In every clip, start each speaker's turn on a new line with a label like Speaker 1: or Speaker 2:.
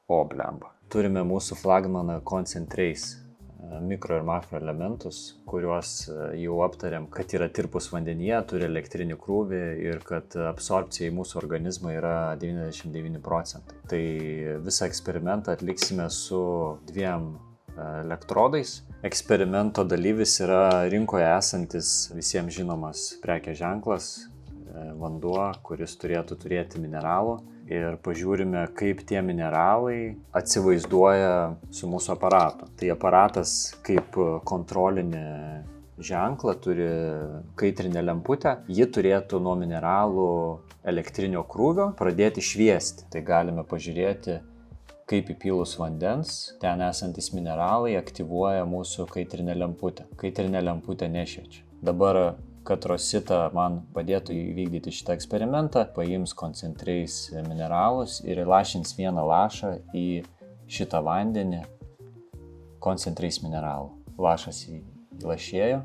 Speaker 1: O, blemba. Turime mūsų flagmaną Concentrace, mikro ir makro elementus, kuriuos jau aptarėm, kad yra tirpus vandenyje, turi elektrinį krūvį ir kad absorbcija į mūsų organizmą yra 99%. Tai visą eksperimentą atliksime su 2 elektrodais. Eksperimento dalyvis yra rinkoje esantis visiems žinomas prekės ženklas, vanduo, kuris turėtų turėti mineralų. Ir pažiūrime, kaip tie mineralai atsivaizduoja su mūsų aparatu. Tai aparatas kaip kontrolinį ženklą turi kaitrinę lemputę. Ji turėtų nuo mineralų elektrinio krūvio pradėti šviesti. Tai galime pažiūrėti, kaip įpylus vandens, ten esantis mineralai aktyvuoja mūsų kaitrinę lemputę. Kaitrinė lemputė nešviečia. Dabar, kad Rosita man padėtų įvykdyti šitą eksperimentą, paims Concentrace mineralus ir įlašins 1 lašą į šitą vandenį Concentrace mineralų. Lašas įlašėjo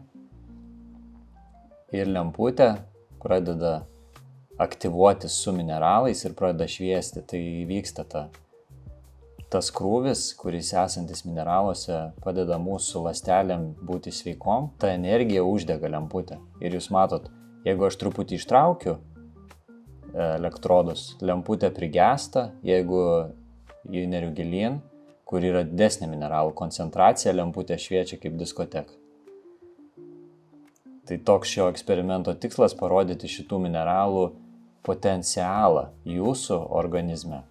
Speaker 1: ir lemputė pradeda aktyvuotis su mineralais ir pradeda šviesti. Tai vyksta tas krūvis, kuris esantis mineraluose, padeda mūsų ląstelėm būti sveikom. Ta energija uždega lemputę. Ir jūs matot, jeigu aš truputį ištraukiu elektrodus, lemputė prigęsta, jeigu jį neriu gilyn, kur yra didesnė mineralų koncentracija, lemputė šviečia kaip diskoteka. Tai toks šio eksperimento tikslas parodyti šitų mineralų potencialą jūsų organizme.